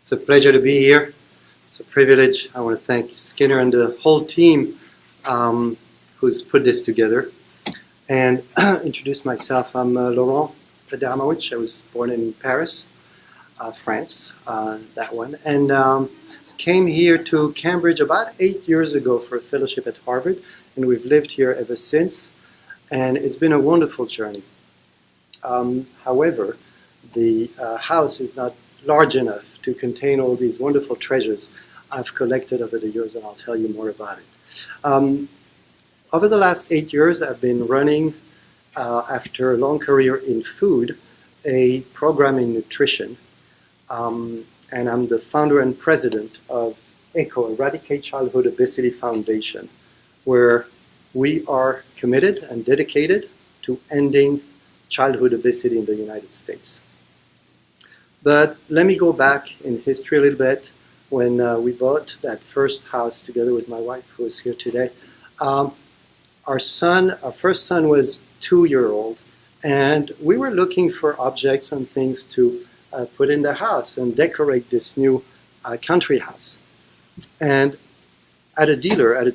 It's a pleasure to be here. It's a privilege. I want to thank Skinner and the whole team who's put this together. And introduce myself. I'm Laurent Adamowicz. I was born in Paris, France, that one. And came here to Cambridge about 8 years ago for a fellowship at Harvard. And we've lived here ever since. And it's been a wonderful journey. However, the house is not large enough to contain all these wonderful treasures I've collected over the years, and I'll tell you more about it. Over the last 8 years, I've been running, after a long career in food, a program in nutrition. And I'm the founder and president of ECHO, Eradicate Childhood Obesity Foundation, where we are committed and dedicated to ending childhood obesity in the United States. But let me go back in history a little bit. When we bought that first house together with my wife, who is here today, our first son was 2-year-old, and we were looking for objects and things to put in the house and decorate this new country house. And at a dealer, at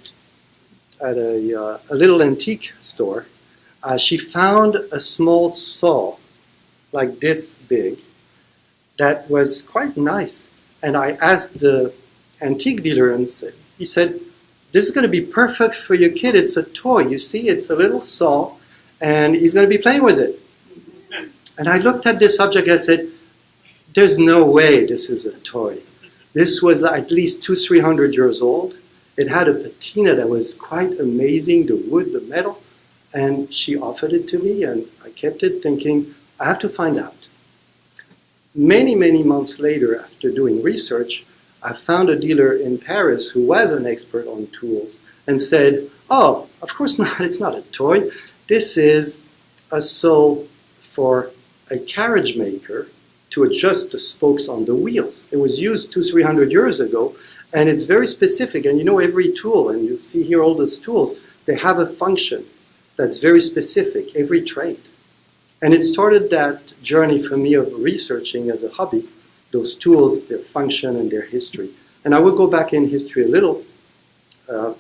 a little antique store, she found a small saw, like this big, that was quite nice. And I asked the antique dealer, and he said, "This is going to be perfect for your kid. It's a toy. You see, it's a little saw, and he's going to be playing with it." And I looked at this object, and I said, "There's no way this is a toy." This was at least 200-300 years old. It had a patina that was quite amazing, the wood, the metal. And she offered it to me, and I kept it thinking, I have to find out. Many, many months later, after doing research, I found a dealer in Paris who was an expert on tools and said, "Oh, of course not, it's not a toy. This is a saw for a carriage maker to adjust the spokes on the wheels. It was used 200-300 years ago, and it's very specific. And you know, every tool, and you see here all those tools, they have a function that's very specific, every trade." And it started that journey for me of researching as a hobby, those tools, their function, and their history. And I will go back in history a little, to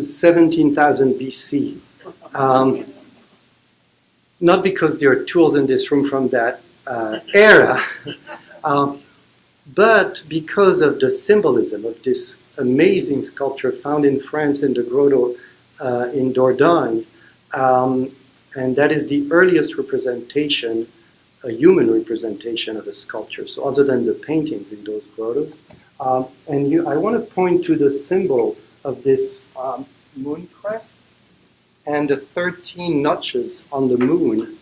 17,000 BC. Not because there are tools in this room from that era, but because of the symbolism of this amazing sculpture found in France in the grotto in Dordogne. And that is the earliest representation, a human representation of a sculpture, so other than the paintings in those grottos. I want to point to the symbol of this moon crest and the 13 notches on the moon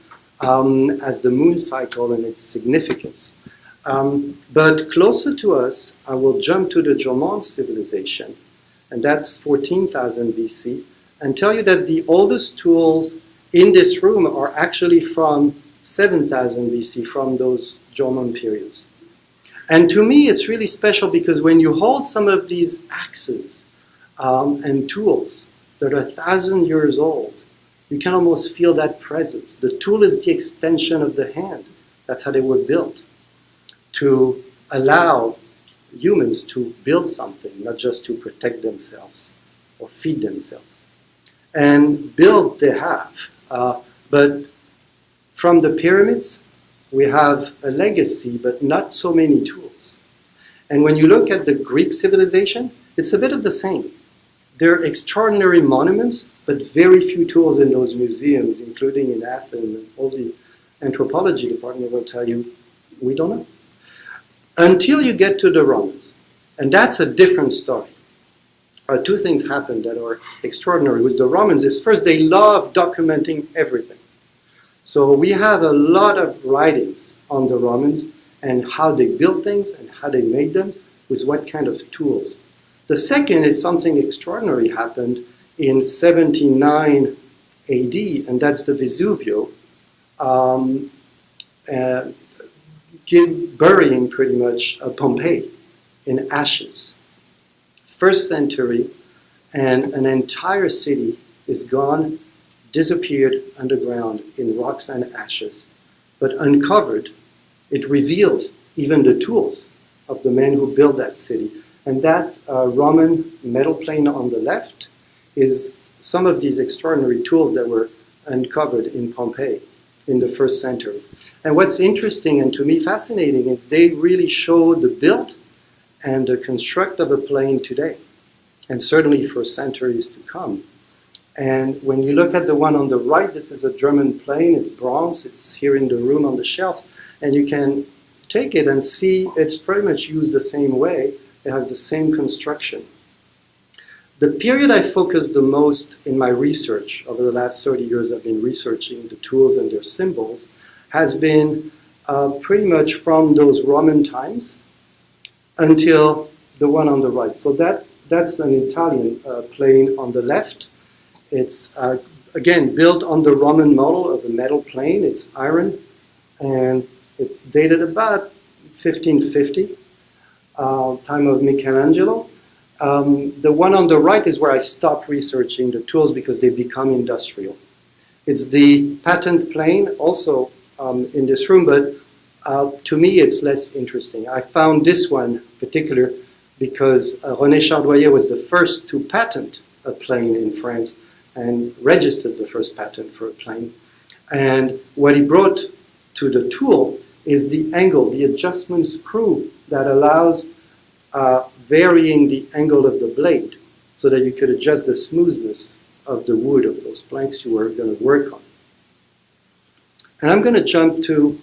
as the moon cycle and its significance. But closer to us, I will jump to the Jomon civilization, and that's 14,000 BC, and tell you that the oldest tools in this room are actually from 7,000 BC, from those Jomon periods. And to me, it's really special because when you hold some of these axes and tools that are 1,000 years old, you can almost feel that presence. The tool is the extension of the hand. That's how they were built, to allow humans to build something, not just to protect themselves or feed themselves. And build they have. But from the pyramids, we have a legacy, but not so many tools. And when you look at the Greek civilization, it's a bit of the same. They're extraordinary monuments, but very few tools in those museums, including in Athens, and all the anthropology department will tell you, we don't know. Until you get to the Romans. And that's a different story. Two things happened that are extraordinary with the Romans. Is first, they love documenting everything. So we have a lot of writings on the Romans and how they built things and how they made them with what kind of tools. The second is something extraordinary happened in 79 AD, and that's the Vesuvio, burying pretty much Pompeii in ashes. First century, and an entire city is gone, disappeared underground in rocks and ashes. But uncovered, it revealed even the tools of the men who built that city. And that Roman metal plane on the left is some of these extraordinary tools that were uncovered in Pompeii in the 1st century. And what's interesting and to me fascinating is they really show the build and the construct of a plane today, and certainly for centuries to come. And when you look at the one on the right, this is a German plane, it's bronze, it's here in the room on the shelves, and you can take it and see it's pretty much used the same way. It has the same construction. The period I focused the most in my research over the last 30 years, I've been researching the tools and their symbols, has been pretty much from those Roman times until the one on the right. So that's an Italian plane on the left. It's, again, built on the Roman model of a metal plane. It's iron, and it's dated about 1550, time of Michelangelo. The one on the right is where I stopped researching the tools because they become industrial. It's the patent plane, also in this room, but to me it's less interesting. I found this one particular because René Chardoyer was the first to patent a plane in France and registered the first patent for a plane. And what he brought to the tool is the angle, the adjustment screw that allows varying the angle of the blade so that you could adjust the smoothness of the wood of those planks you were going to work on. And I'm going to jump to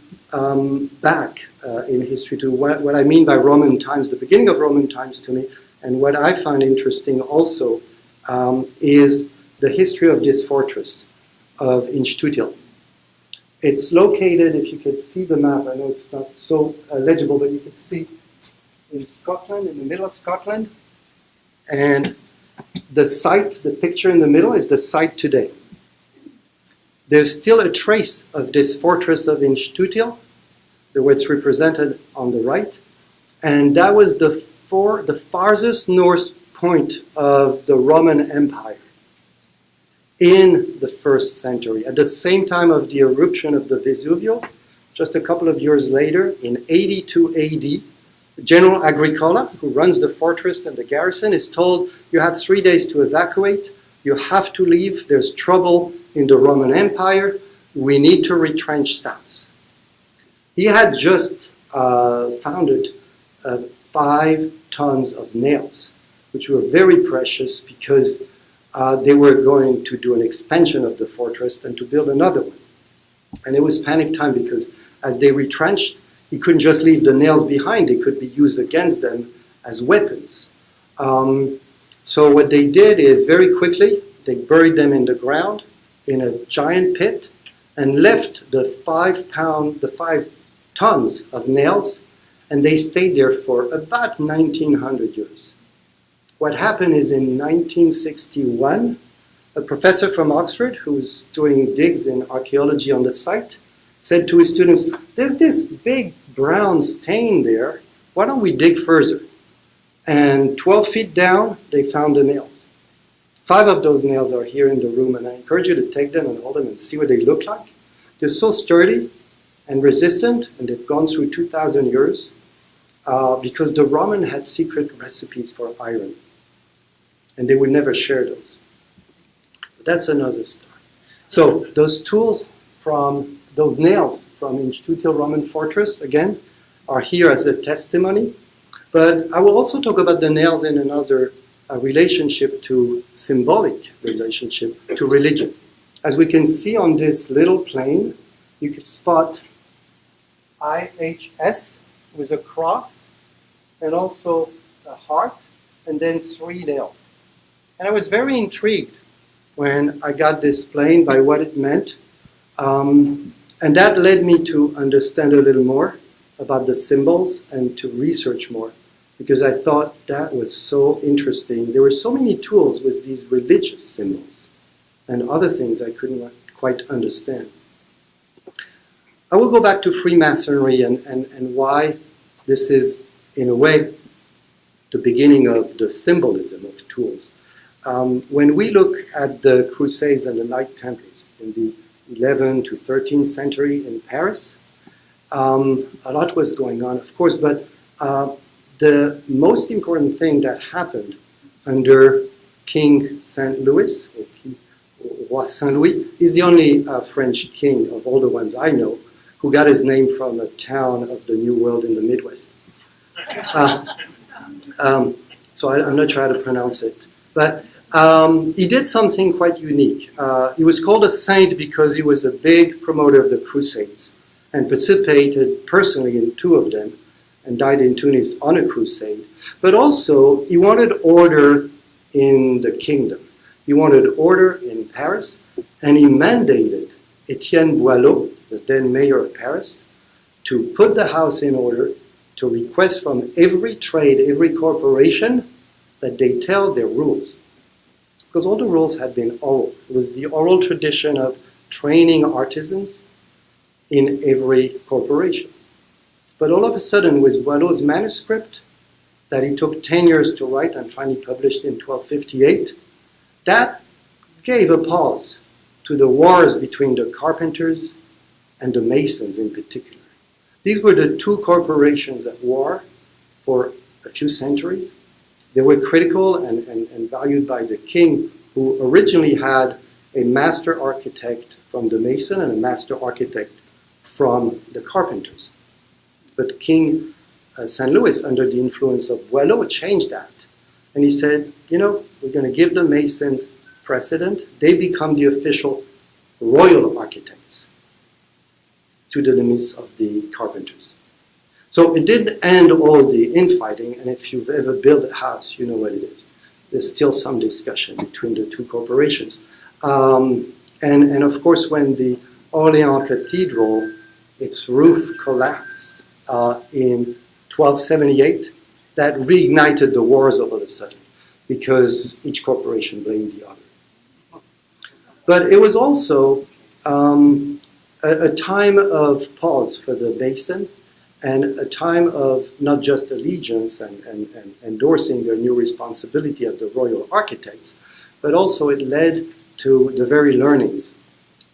back in history to what I mean by Roman times, the beginning of Roman times to me, and what I find interesting also is the history of this fortress of Inchtuthil. It's located, if you could see the map, I know it's not so legible, but you could see in Scotland, in the middle of Scotland, and the site, the picture in the middle, is the site today. There's still a trace of this fortress of Inchtuthil, the way it's represented on the right, and that was the farthest north point of the Roman Empire in the 1st century. At the same time of the eruption of the Vesuvio, just a couple of years later, in 82 AD, General Agricola, who runs the fortress and the garrison, is told, you have 3 days to evacuate, you have to leave, there's trouble in the Roman Empire, we need to retrench south. He had just founded 5 tons of nails, which were very precious because they were going to do an expansion of the fortress and to build another one. And it was panic time because as they retrenched, he couldn't just leave the nails behind, they could be used against them as weapons. So what they did is very quickly, they buried them in the ground in a giant pit and left the 5 tons of nails, and they stayed there for about 1900 years. What happened is in 1961, a professor from Oxford who was doing digs in archaeology on the site said to his students, there's this big brown stain there, why don't we dig further? And 12 feet down, they found the nails. 5 of those nails are here in the room, and I encourage you to take them and hold them and see what they look like. They're so sturdy and resistant, and they've gone through 2,000 years because the Roman had secret recipes for iron, and they would never share those. But that's another story. So those tools from, those nails from Inchtuthil Roman fortress, again, are here as a testimony. But I will also talk about the nails in another relationship to symbolic relationship to religion. As we can see on this little plane, you can spot IHS with a cross and also a heart and then 3 nails. And I was very intrigued when I got this plane by what it meant. And that led me to understand a little more about the symbols and to research more, because I thought that was so interesting. There were so many tools with these religious symbols and other things I couldn't quite understand. I will go back to Freemasonry and why this is, in a way, the beginning of the symbolism of tools. When we look at the Crusades and the Knight Templars in the 11th to 13th century in Paris, A lot was going on, of course, but the most important thing that happened under King Saint Louis, or Roi Saint Louis, he's the only French king of all the ones I know who got his name from a town of the New World in the Midwest. So I'm not trying to pronounce it. But he did something quite unique. He was called a saint because he was a big promoter of the Crusades and participated personally in 2 of them and died in Tunis on a crusade. But also, he wanted order in the kingdom. He wanted order in Paris, and he mandated Étienne Boileau, the then mayor of Paris, to put the house in order, to request from every trade, every corporation, that they tell their rules. Because all the rules had been oral. It was the oral tradition of training artisans in every corporation. But all of a sudden, with Boileau's manuscript, that he took 10 years to write and finally published in 1258, that gave a pause to the wars between the carpenters and the masons in particular. These were the 2 corporations at war for a few centuries. They were critical and valued by the king, who originally had a master architect from the mason and a master architect from the carpenters. But King St. Louis, under the influence of Boileau, changed that. And he said, we're going to give the masons precedent. They become the official royal architects to the limits of the carpenters. So it didn't end all the infighting, and if you've ever built a house, you know what it is. There's still some discussion between the 2 corporations. And of course, when the Orléans Cathedral, its roof collapsed in 1278, that reignited the wars all of a sudden, because each corporation blamed the other. But it was also a time of pause for the mason, and a time of not just allegiance and endorsing their new responsibility as the royal architects, but also it led to the very learnings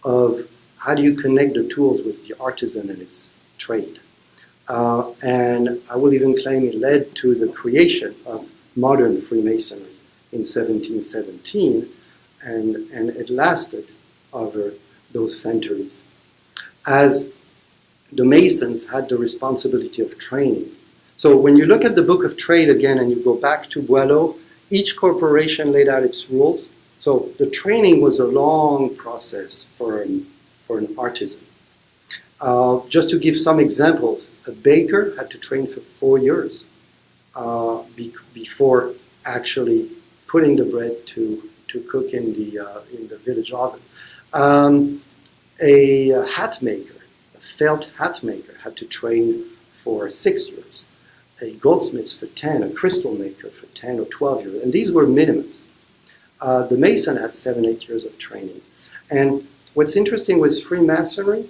of how do you connect the tools with the artisan and his trade. And I will even claim it led to the creation of modern Freemasonry in 1717, and it lasted over those centuries. As the Masons had the responsibility of training. So when you look at the Book of Trade again and you go back to Boileau, each corporation laid out its rules. So the training was a long process for an artisan. Just to give some examples, a baker had to train for 4 years before actually putting the bread to cook in the village oven. A hat maker, felt hat maker, had to train for 6 years. A goldsmith for 10, a crystal maker for 10 or 12 years. And these were minimums. The mason had 7, 8 years of training. And what's interesting with Freemasonry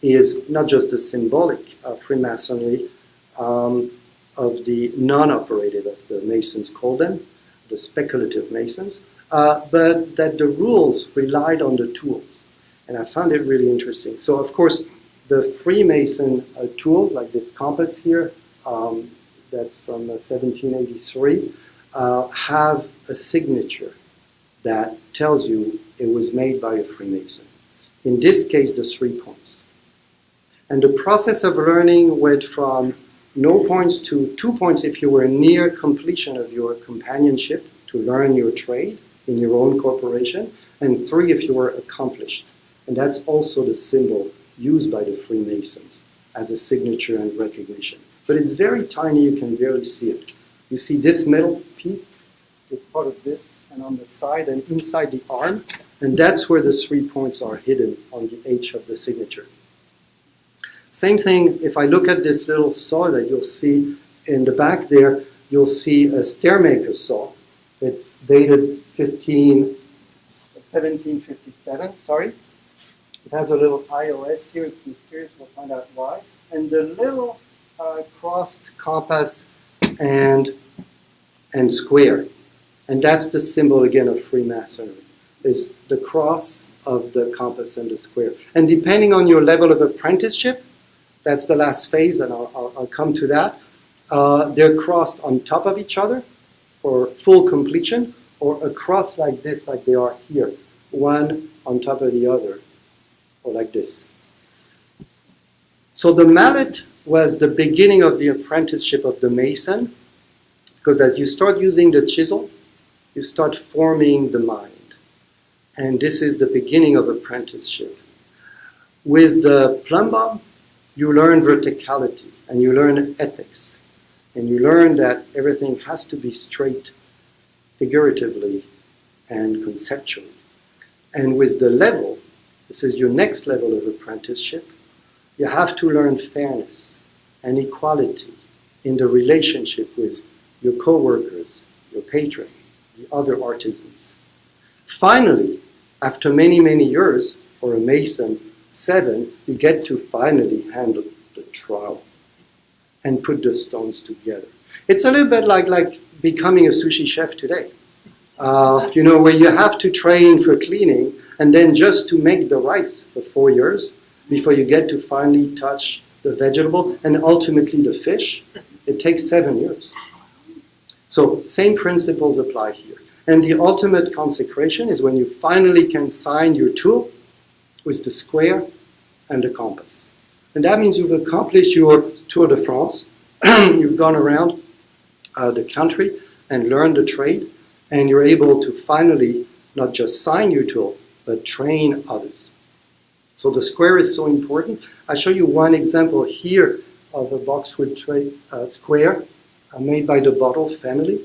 is not just the symbolic Freemasonry of the non-operative, as the Masons call them, the speculative Masons, but that the rules relied on the tools. And I found it really interesting. So, of course, the Freemason tools, like this compass here, that's from 1783, have a signature that tells you it was made by a Freemason. In this case, the 3 points. And the process of learning went from no points to 2 points if you were near completion of your companionship to learn your trade in your own corporation, and 3 if you were accomplished. And that's also the symbol used by the Freemasons as a signature and recognition. But it's very tiny, you can barely see it. You see this middle piece, it's part of this, and on the side and inside the arm, and that's where the 3 points are hidden on the H of the signature. Same thing, if I look at this little saw that you'll see in the back there, you'll see a stairmaker saw. It's dated 1757, sorry. It has a little iOS here, it's mysterious, we'll find out why. And the little crossed compass and square. And that's the symbol, again, of Freemasonry, is the cross of the compass and the square. And depending on your level of apprenticeship, That's the last phase, and I'll come to that. They're crossed on top of each other for full completion, or across like this, like they are here, one on top of the other, or like this. So the mallet was the beginning of the apprenticeship of the mason, because as you start using the chisel, you start forming the mind. And this is the beginning of apprenticeship. With the plumb bob, you learn verticality, and you learn ethics. And you learn that everything has to be straight, figuratively and conceptually. And with the level, this is your next level of apprenticeship, you have to learn fairness and equality in the relationship with your co-workers, your patron, the other artisans. Finally, after many, many years, for a mason, 7, you get to finally handle the trowel and put the stones together. It's a little bit like becoming a sushi chef today. You know, where you have to train for cleaning, and then just to make the rice for 4 years before you get to finally touch the vegetable and ultimately the fish, it takes 7 years. So same principles apply here. And the ultimate consecration is when you finally can sign your tool with the square and the compass. And that means you've accomplished your Tour de France. You've gone around the country and learned the trade, and you're able to finally not just sign your tool, but train others. So the square is so important. I'll show you one example here of a boxwood square made by the Bottle family.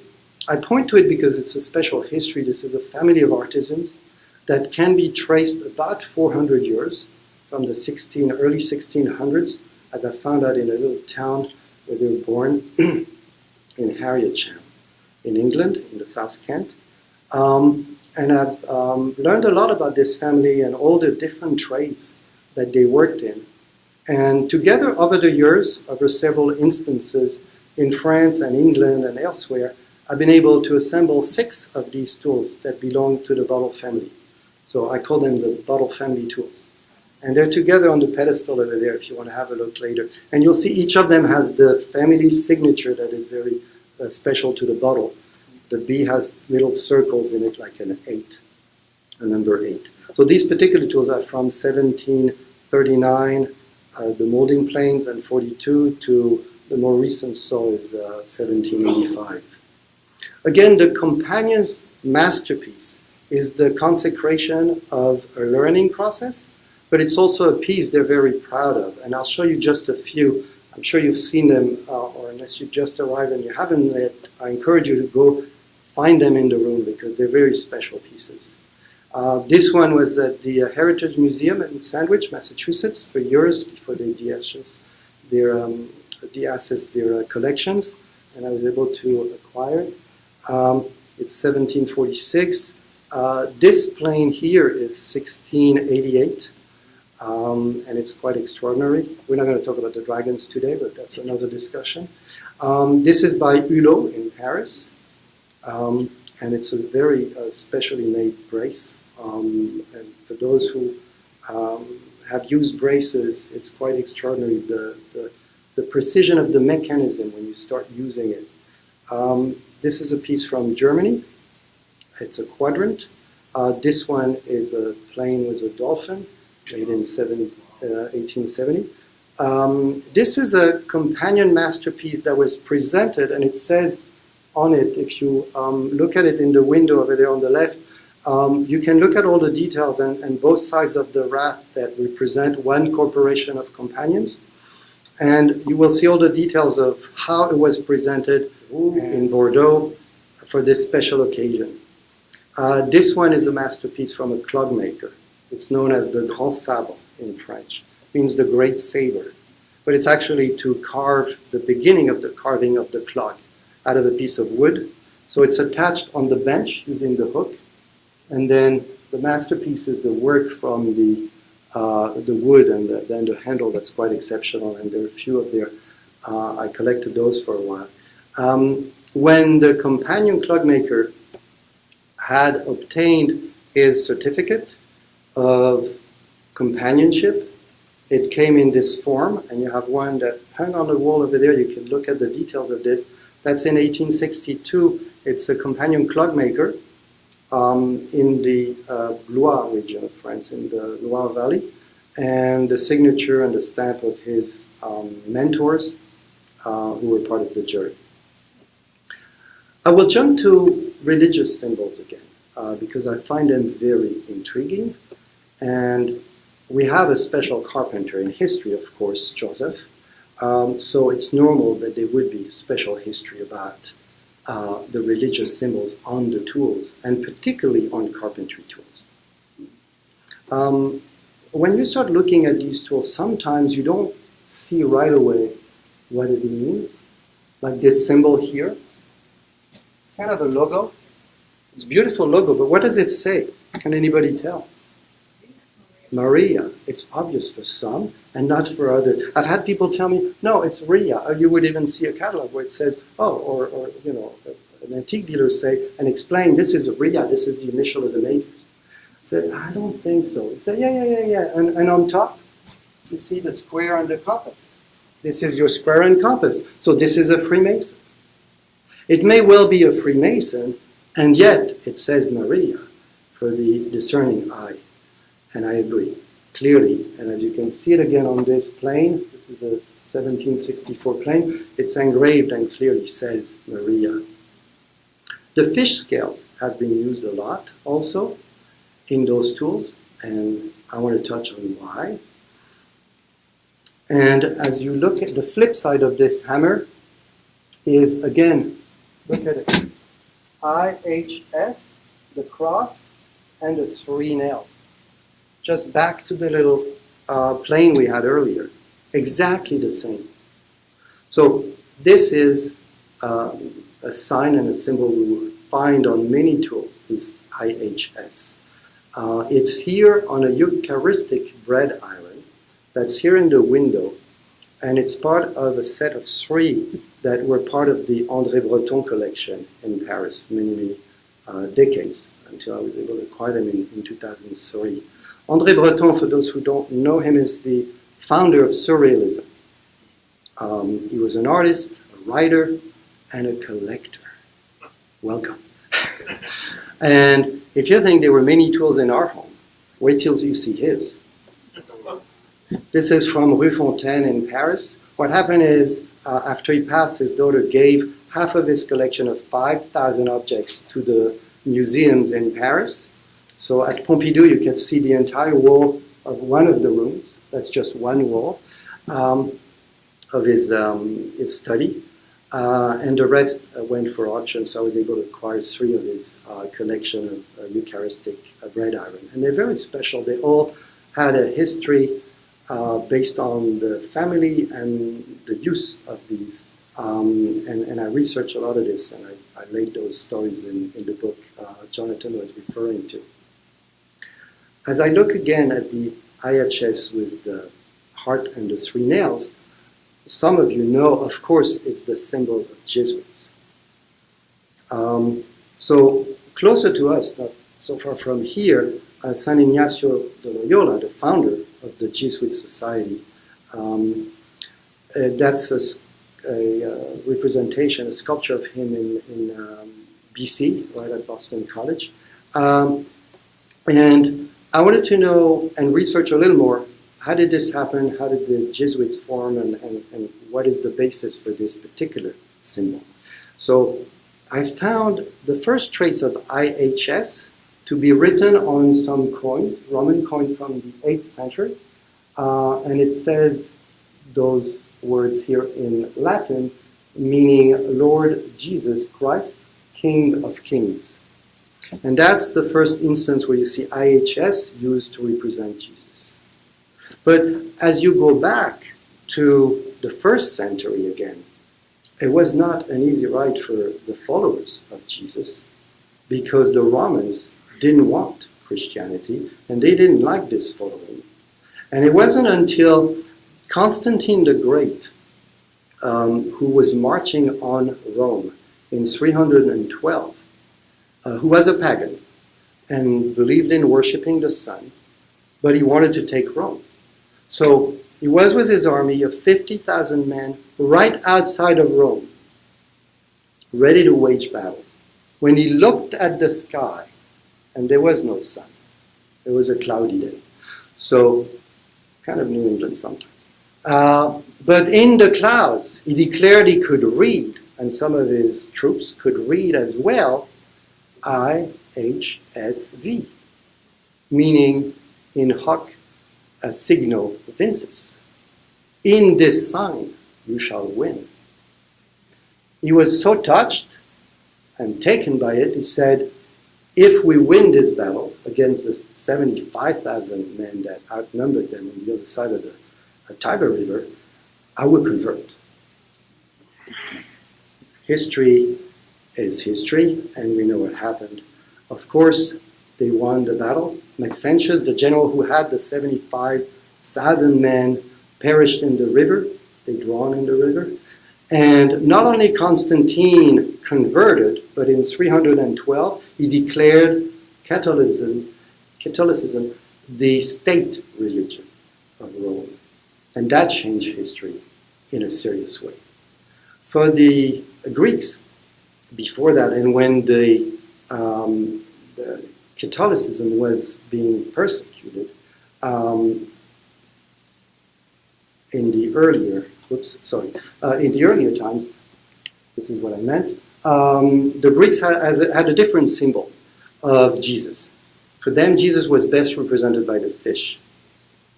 I point to it because it's a special history. This is a family of artisans that can be traced about 400 years from the early 1600s, as I found out in a little town where they were born in Harrietsham, in England, in the South Kent. And I've learned a lot about this family and all the different trades that they worked in. And together, over the years, over several instances in France and England and elsewhere, I've been able to assemble 6 of these tools that belong to the Bottle family. So I call them the Bottle family tools. And they're together on the pedestal over there if you want to have a look later. And you'll see each of them has the family signature that is very special to the Bottle. The B has little circles in it like an 8, a number 8. So these particular tools are from 1739, the molding planes, and 42 to the more recent saw is 1785. Again, the companion's masterpiece is the consecration of a learning process, but it's also a piece they're very proud of. And I'll show you just a few. I'm sure you've seen them, or unless you just arrived and you haven't yet, I encourage you to go find them in the room because they're very special pieces. This one was at the Heritage Museum in Sandwich, Massachusetts, for years before they deassessed their collections, and I was able to acquire it. It's 1746. This plane here is 1688, and it's quite extraordinary. We're not going to talk about the dragons today, but that's another discussion. This is by Hulot in Paris, and it's a very specially made brace. And for those who have used braces, it's quite extraordinary, the precision of the mechanism when you start using it. This is a piece from Germany. It's a quadrant. This one is a plane with a dolphin, made in 1870. This is a companion masterpiece that was presented, and it says on it, if you look at it in the window over there on the left, you can look at all the details and both sides of the raft that represent one corporation of companions. And you will see all the details of how it was presented in Bordeaux for this special occasion. This one is a masterpiece from a clog maker. It's known as the Grand Sabre in French. It means the great saber. But it's actually to carve the beginning of the carving of the clog out of a piece of wood. So it's attached on the bench using the hook. And then the masterpiece is the work from the wood and then the handle that's quite exceptional. And there are a few of their, I collected those for a while. When the companion clogmaker had obtained his certificate of companionship, it came in this form, and you have one that hung on the wall over there. You can look at the details of this. That's in 1862. It's a companion clockmaker in the Loire region of France, in the Loire Valley, and the signature and the stamp of his mentors who were part of the jury. I will jump to religious symbols again because I find them very intriguing. And we have a special carpenter in history, of course, Joseph. So it's normal that there would be special history about the religious symbols on the tools, and particularly on carpentry tools. When you start looking at these tools, sometimes you don't see right away what it means. Like this symbol here. It's kind of a logo. It's a beautiful logo, but what does it say? Can anybody tell? Maria. It's obvious for some and not for others. I've had people tell me, no, it's Ria. Or you would even see a catalog where it says, oh, or you know, an antique dealer say and explain, this is Ria, this is the initial of the maker. I said, I don't think so. He said, yeah. And on top, you see the square and the compass. This is your square and compass. So this is a Freemason. It may well be a Freemason, and yet it says Maria for the discerning eye. And I agree, clearly. And as you can see it again on this plane, this is a 1764 plane, it's engraved and clearly says Maria. The fish scales have been used a lot also in those tools, and I want to touch on why. And as you look at the flip side of this hammer is, again, look at it. IHS, the cross, and the 3 nails. Just back to the little plane we had earlier. Exactly the same. So this is a sign and a symbol we will find on many tools, this IHS. It's here on a Eucharistic bread iron that's here in the window, and it's part of a set of 3 that were part of the André Breton collection in Paris for many decades, until I was able to acquire them in 2003. André Breton, for those who don't know him, is the founder of Surrealism. He was an artist, a writer, and a collector. Welcome. And if you think there were many tools in our home, wait till you see his. This is from Rue Fontaine in Paris. What happened is, after he passed, his daughter gave half of his collection of 5,000 objects to the museums in Paris. So at Pompidou, you can see the entire wall of one of the rooms. That's just one wall of his study. And the rest went for auction, so I was able to acquire 3 of his collection of Eucharistic bread iron. And they're very special. They all had a history based on the family and the use of these. And I researched a lot of this, and I laid those stories in the book Jonathan was referring to. As I look again at the IHS with the heart and the 3 nails, some of you know, of course, it's the symbol of Jesuits. So closer to us, not so far from here, San Ignacio de Loyola, the founder of the Jesuit Society, that's a representation, a sculpture of him in BC, right at Boston College. And I wanted to know and research a little more, how did this happen? How did the Jesuits form? And what is the basis for this particular symbol? So I found the first trace of IHS to be written on some coins, Roman coin from the 8th century. And it says those words here in Latin, meaning Lord Jesus Christ, King of Kings. And that's the first instance where you see IHS used to represent Jesus. But as you go back to the 1st century again, it was not an easy ride for the followers of Jesus, because the Romans didn't want Christianity, and they didn't like this following. And it wasn't until Constantine the Great, who was marching on Rome in 312, who was a pagan and believed in worshiping the sun, but he wanted to take Rome. So he was with his army of 50,000 men right outside of Rome, ready to wage battle. When he looked at the sky, and there was no sun, it was a cloudy day. So, kind of New England sometimes. But in the clouds, he declared he could read, and some of his troops could read as well, IHSV, meaning in hoc signo vinces. In this sign you shall win. He was so touched and taken by it, he said, if we win this battle against the 75,000 men that outnumbered them on the other side of the Tiber River, I will convert. History is history, and we know what happened. Of course, they won the battle. Maxentius, the general who had the 75,000 men, perished in the river. They drowned in the river. And not only Constantine converted, but in 312, he declared Catholicism the state religion of Rome. And that changed history in a serious way. For the Greeks, before that, and when the Catholicism was being persecuted in the earlier times, this is what I meant, the Greeks had a different symbol of Jesus. For them, Jesus was best represented by the fish.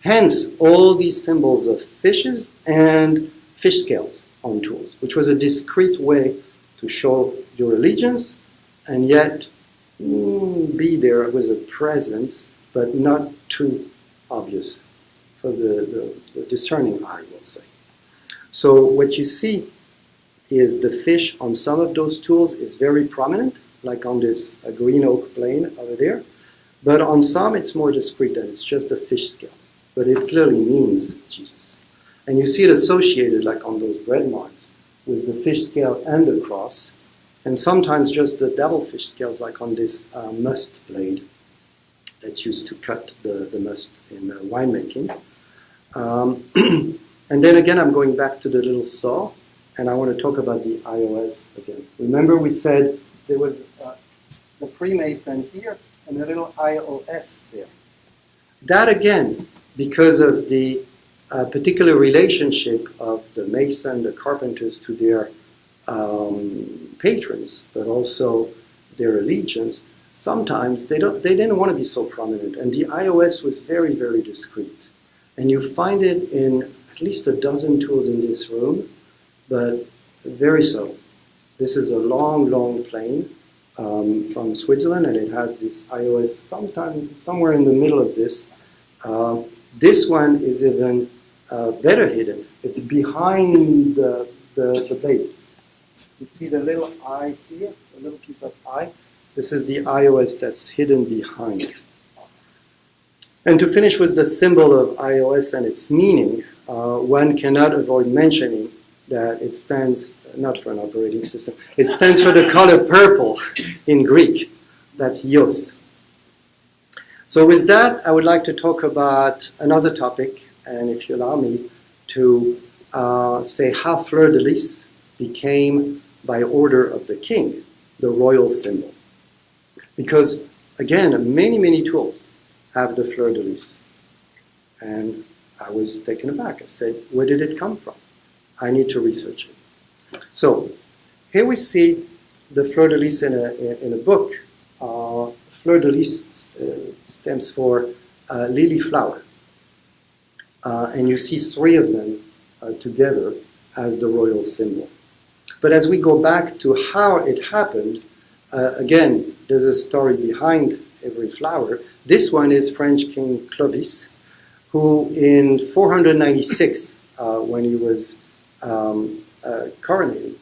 Hence, all these symbols of fishes and fish scales on tools, which was a discreet way to show your allegiance and yet be there with a presence, but not too obvious for the discerning eye, we'll say. So what you see is the fish on some of those tools is very prominent, like on this green oak plane over there. But on some, it's more discreet, that it's just the fish scales. But it clearly means Jesus. And you see it associated, like on those bread marks, with the fish scale and the cross, and sometimes just the devilfish scales, like on this must blade that's used to cut the must in winemaking. And then again, I'm going back to the little saw, and I want to talk about the iOS again. Remember we said there was the Freemason here and a little iOS there. That again, because of the particular relationship of the mason, the carpenters to their patrons, but also their allegiance, sometimes they didn't want to be so prominent. And the iOS was very, very discreet. And you find it in at least a dozen tools in this room, but very subtle. This is a long, long plane from Switzerland, and it has this iOS somewhere in the middle of this. This one is even better hidden. It's behind the blade. You see the little eye here, the little piece of eye? This is the iOS that's hidden behind. And to finish with the symbol of iOS and its meaning, one cannot avoid mentioning that it stands not for an operating system. It stands for the color purple in Greek. That's Ios. So with that, I would like to talk about another topic, and if you allow me, to say how fleur-de-lis became, by order of the king, the royal symbol. Because, again, many, many tools have the fleur-de-lis. And I was taken aback. I said, where did it come from? I need to research it. So here we see the fleur-de-lis in a book. Fleur-de-lis stands for lily flower. And you see three of them together as the royal symbol. But as we go back to how it happened, again, there's a story behind every flower. This one is French King Clovis, who in 496, when he was coronated,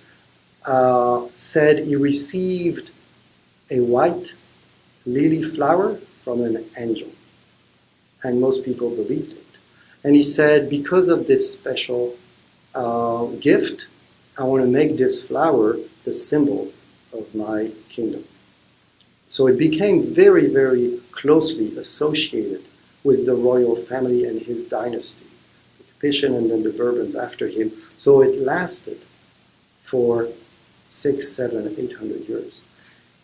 said he received a white lily flower from an angel. And most people believed it. And he said, because of this special gift, I want to make this flower the symbol of my kingdom. So it became very, very closely associated with the royal family and his dynasty. suspicion, and then the Bourbons after him. So it lasted for 600, 700, 800 years.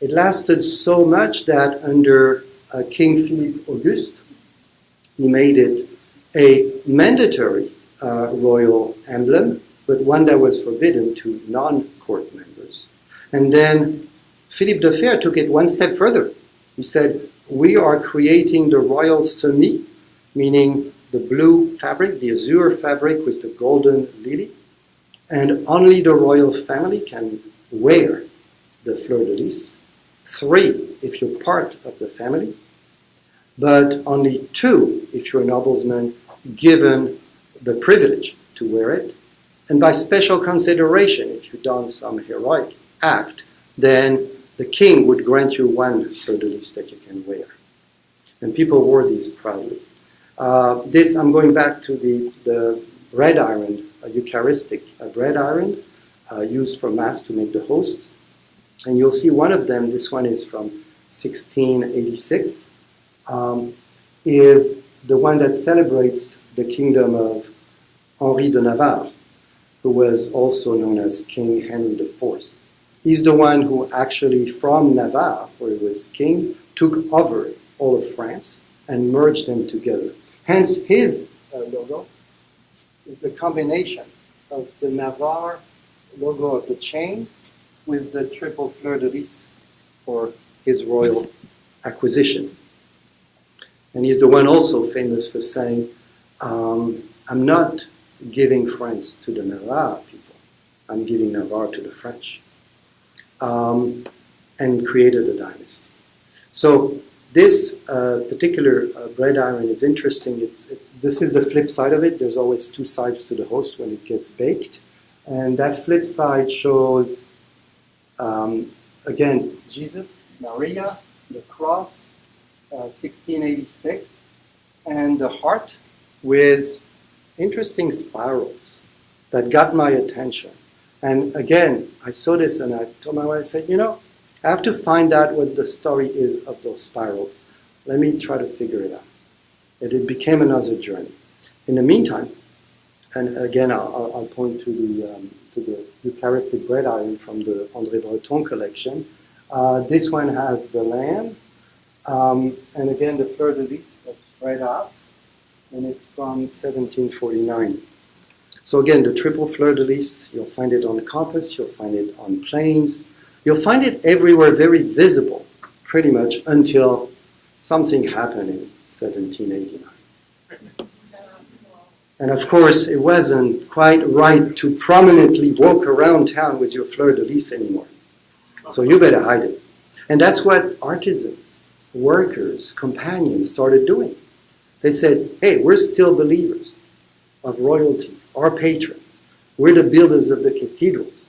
It lasted so much that under King Philippe Auguste, he made it a mandatory royal emblem, but one that was forbidden to non-court members. And then Philippe de Fer took it one step further. He said, we are creating the royal semis, meaning the blue fabric, the azure fabric with the golden lily, and only the royal family can wear the fleur-de-lis. 3 if you're part of the family, but only 2 if you're a nobleman given the privilege to wear it. And by special consideration, if you've done some heroic act, then the king would grant you 1 fleur-de-lis that you can wear. And people wore these proudly. This, I'm going back to the bread iron, Eucharistic bread iron, used for Mass to make the hosts. And you'll see one of them, this one is from 1686, is the one that celebrates the kingdom of Henri de Navarre, who was also known as King Henry IV. He's the one who actually, from Navarre, where he was king, took over all of France and merged them together. Hence, his logo is the combination of the Navarre logo of the chains with the triple fleur-de-lis for his royal acquisition. And he's the one also famous for saying, I'm not giving France to the Navarre people, I'm giving Navarre to the French. And created a dynasty. So this particular bread iron is interesting. This is the flip side of it. There's always 2 sides to the host when it gets baked. And that flip side shows, again, Jesus, Maria, the cross, 1686, and the heart with interesting spirals that got my attention. And again, I saw this and I told my wife, I said, I have to find out what the story is of those spirals. Let me try to figure it out. And it became another journey. In the meantime, and again, I'll point to the Eucharistic bread iron from the André Breton collection. This one has the lamb, and again, the fleur-de-lis that's spread out, and it's from 1749. So again, the triple fleur-de-lis, you'll find it on the compass, you'll find it on planes, you'll find it everywhere very visible, pretty much until something happened in 1789. And of course, it wasn't quite right to prominently walk around town with your fleur-de-lis anymore. So you better hide it. And that's what artisans, workers, companions started doing. They said, hey, we're still believers of royalty, our patron. We're the builders of the cathedrals,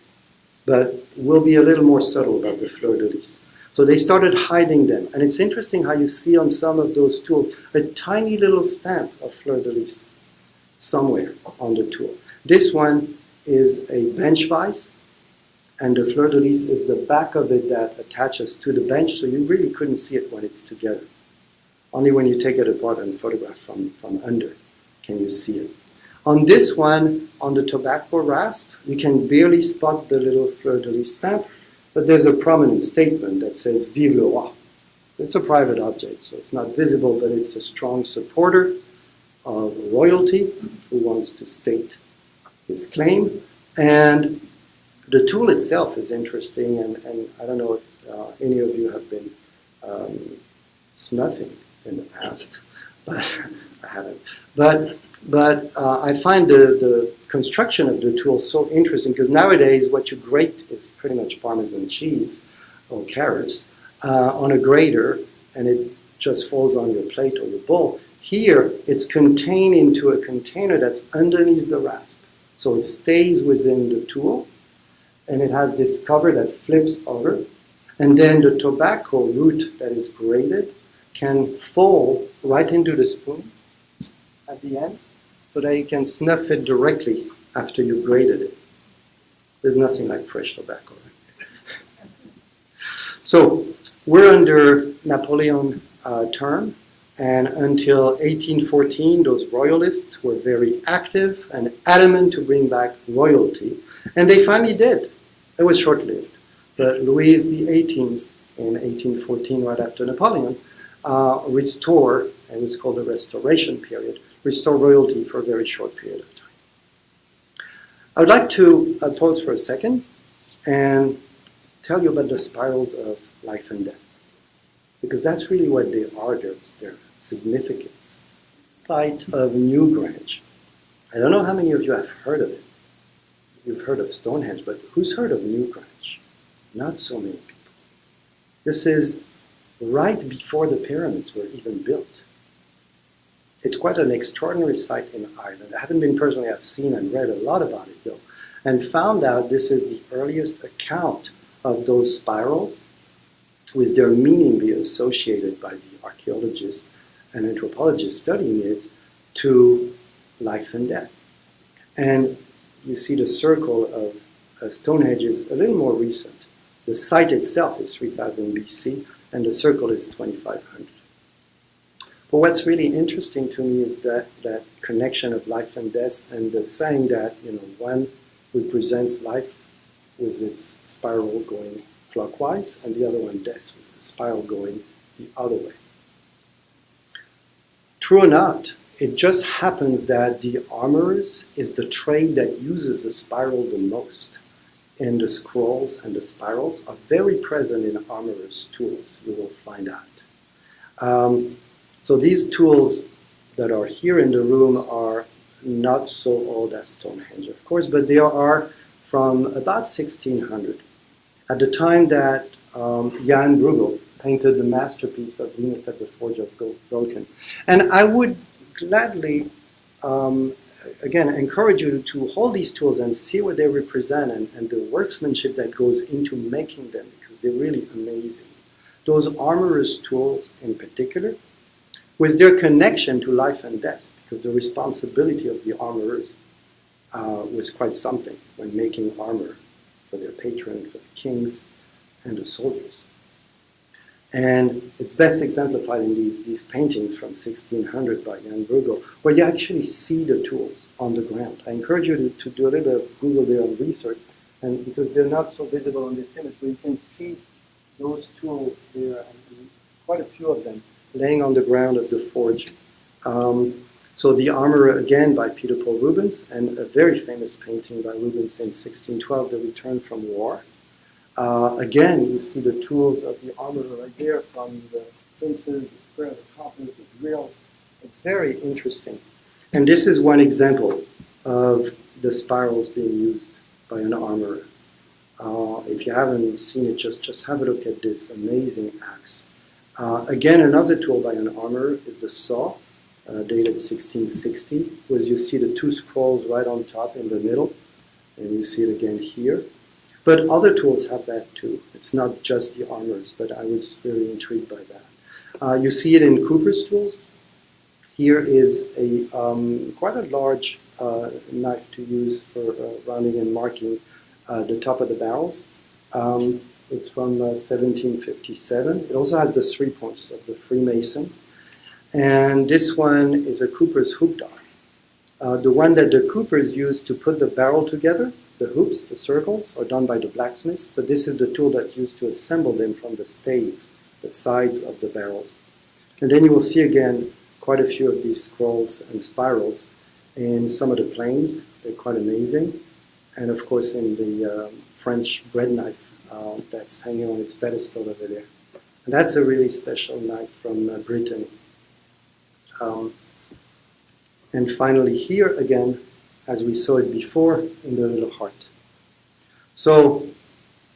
but we'll be a little more subtle about the fleur-de-lis. So they started hiding them. And it's interesting how you see on some of those tools a tiny little stamp of fleur-de-lis somewhere on the tool. This one is a bench vise, and the fleur-de-lis is the back of it that attaches to the bench, so you really couldn't see it when it's together. Only when you take it apart and photograph from under can you see it. On this one, on the tobacco rasp, you can barely spot the little fleur-de-lis stamp, but there's a prominent statement that says, Vive le roi. It's a private object, so it's not visible, but it's a strong supporter of royalty who wants to state his claim. And the tool itself is interesting, and I don't know if any of you have been snuffing in the past, but I haven't. But I find the construction of the tool so interesting, because nowadays what you grate is pretty much Parmesan cheese or carrots on a grater, and it just falls on your plate or your bowl. Here, it's contained into a container that's underneath the rasp. So it stays within the tool, and it has this cover that flips over. And then the tobacco root that is grated can fall right into the spoon at the end, so that you can snuff it directly after you've grated it. There's nothing like fresh tobacco. Right? So we're under Napoleon term, And until 1814, those royalists were very active and adamant to bring back royalty. And they finally did. It was short-lived. But Louis XVIII, in 1814, right after Napoleon, restored, and it was called the Restoration period, restored royalty for a very short period of time. I would like to pause for a second and tell you about the spirals of life and death. Because that's really what they are, their significance. Site of Newgrange. I don't know how many of you have heard of it. You've heard of Stonehenge, but who's heard of Newgrange? Not so many people. This is right before the pyramids were even built. It's quite an extraordinary site in Ireland. I haven't been personally, I've seen and read a lot about it though, and found out this is the earliest account of those spirals, with their meaning being associated by the archaeologists and anthropologists studying it to life and death. And you see the circle of Stonehenge is a little more recent. The site itself is 3000 BC, and the circle is 2500. But what's really interesting to me is that connection of life and death, and the saying that one represents life with its spiral going clockwise, and the other one death with the spiral going the other way. True or not, it just happens that the armorers is the trade that uses the spiral the most. And the scrolls and the spirals are very present in armorers' tools, you will find out. So these tools that are here in the room are not so old as Stonehenge, of course, but they are from about 1600. At the time that Jan Bruegel painted the masterpiece of Venus at the Forge of Vulcan. And I would gladly, again, encourage you to hold these tools and see what they represent and the workmanship that goes into making them, because they're really amazing. Those armorers' tools in particular, with their connection to life and death, because the responsibility of the armorers was quite something when making armor for their patron, for the kings, and the soldiers. And it's best exemplified in these paintings from 1600 by Jan Bruegel, where you actually see the tools on the ground. I encourage you to do a little bit of Google their own research, and because they're not so visible on this image, but you can see those tools there, and quite a few of them, laying on the ground of the forge. So the armor, again, by Peter Paul Rubens, and a very famous painting by Rubens in 1612, The Return from War. Again, you see the tools of the armorer right there, from the pincers, the square, the compass, the drills. It's very interesting. And this is one example of the spirals being used by an armorer. If you haven't seen it, just have a look at this amazing axe. Again, another tool by an armorer is the saw, dated 1660, where you see the two scrolls right on top in the middle, and you see it again here. But other tools have that too. It's not just the armors, but I was very intrigued by that. You see it in Cooper's tools. Here is a quite a large knife to use for rounding and marking the top of the barrels. It's from 1757. It also has the 3 points of the Freemason. And this one is a Cooper's hoop die. The one that the Coopers used to put the barrel together, the hoops, the circles, are done by the blacksmiths, but this is the tool that's used to assemble them from the staves, the sides of the barrels. And then you will see again quite a few of these scrolls and spirals in some of the planes. They're quite amazing. And of course in the French bread knife that's hanging on its pedestal over there. And that's a really special knife from Brittany. And finally here again, as we saw it before, in the little heart. So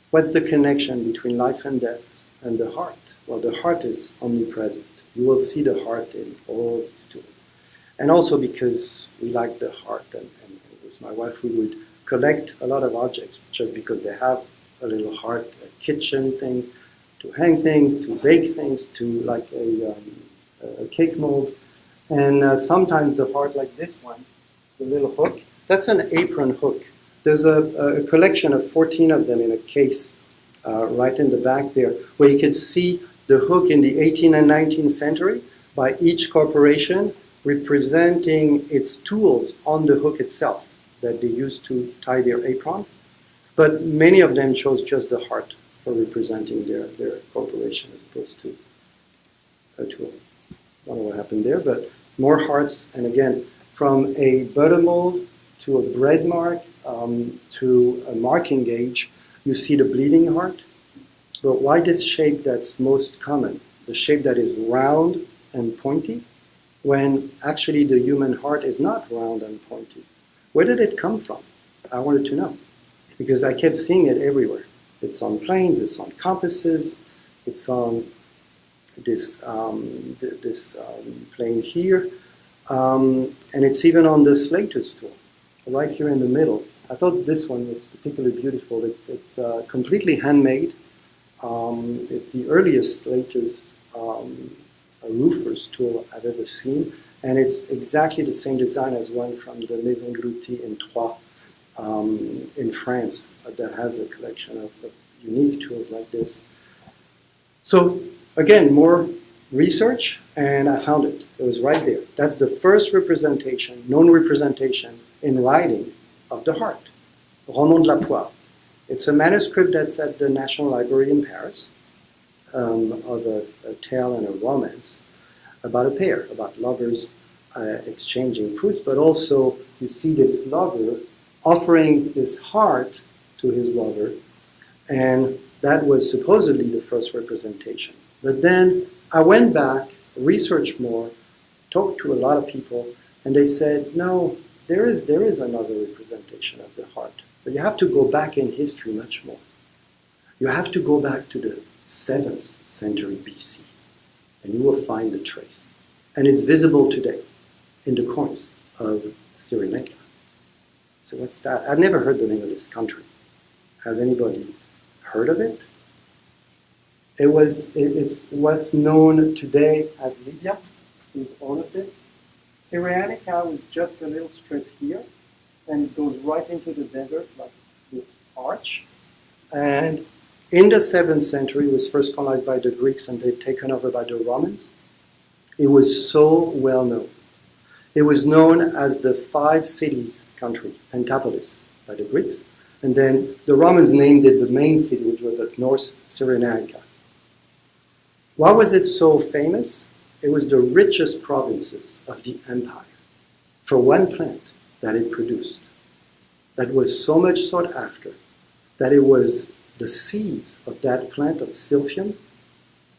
what's the connection between life and death and the heart? Well, the heart is omnipresent. You will see the heart in all these tools. And also because we like the heart, and with my wife we would collect a lot of objects just because they have a little heart, a kitchen thing, to hang things, to bake things, to like a cake mold. And sometimes the heart like this one, the little hook, that's an apron hook. There's a collection of 14 of them in a case right in the back there, where you can see the hook in the 18th and 19th century, by each corporation representing its tools on the hook itself that they use to tie their apron. But many of them chose just the heart for representing their corporation as opposed to a tool. I don't know what happened there, but more hearts. And again, from a butter mold to a bread mark to a marking gauge, you see the bleeding heart. But why this shape that's most common? The shape that is round and pointy, when actually the human heart is not round and pointy. Where did it come from? I wanted to know, because I kept seeing it everywhere. It's on planes, it's on compasses, it's on this plane here, and it's even on the Slater's tool, right here in the middle. I thought this one was particularly beautiful. It's completely handmade. It's the earliest Slater's roofer's tool I've ever seen, and it's exactly the same design as one from the Maison de l'Outil in Troyes in France that has a collection of unique tools like this. So again, more research, and I found it. It was right there. That's the first representation, known representation in writing of the heart, Roman de la Poire. It's a manuscript that's at the National Library in Paris of a tale and a romance about a pair, about lovers exchanging fruits, but also you see this lover offering his heart to his lover, and that was supposedly the first representation. But then I went back, researched more, talked to a lot of people, and they said, no, there is another representation of the heart. But you have to go back in history much more. You have to go back to the 7th century BC, and you will find the trace. And it's visible today in the coins of Cyrenaica. So what's that? I've never heard the name of this country. Has anybody heard of it? It's what's known today as Libya, is all of this. Cyrenaica was just a little strip here, and it goes right into the desert like this arch. And in the 7th century, it was first colonized by the Greeks and then taken over by the Romans. It was so well known. It was known as the 5 cities country, Pentapolis, by the Greeks. And then the Romans named it the main city, which was at North Cyrenaica. Why was it so famous? It was the richest provinces of the empire for one plant that it produced that was so much sought after that it was the seeds of that plant of silphium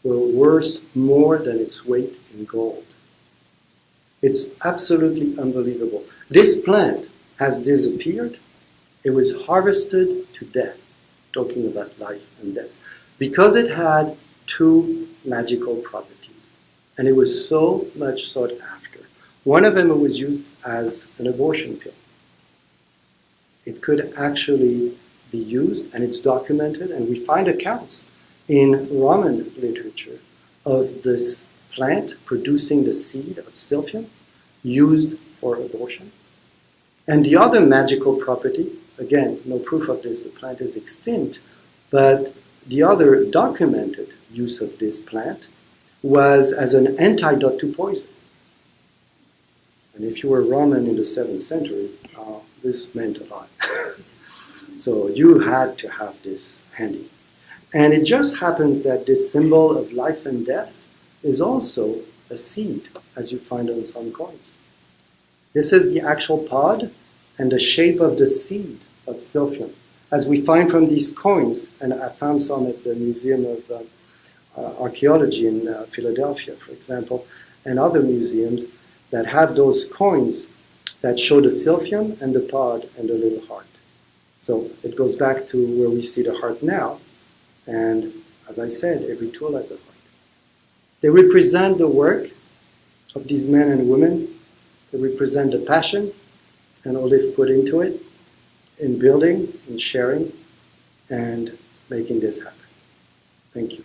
were worth more than its weight in gold. It's absolutely unbelievable. This plant has disappeared. It was harvested to death, talking about life and death, because it had 2 magical properties. And it was so much sought after. One of them was used as an abortion pill. It could actually be used, and it's documented, and we find accounts in Roman literature of this plant producing the seed of silphium used for abortion. And the other magical property, again, no proof of this, the plant is extinct, but the other documented use of this plant was as an antidote to poison. And if you were Roman in the 7th century, this meant a lot. So you had to have this handy. And it just happens that this symbol of life and death is also a seed, as you find on some coins. This is the actual pod and the shape of the seed of silphium. As we find from these coins, and I found some at the Museum of Archaeology in Philadelphia, for example, and other museums that have those coins that show the silphium and the pod and the little heart. So it goes back to where we see the heart now, and as I said, every tool has a heart. They represent the work of these men and women. They represent the passion and all they've put into it, in building, in sharing, and making this happen. Thank you.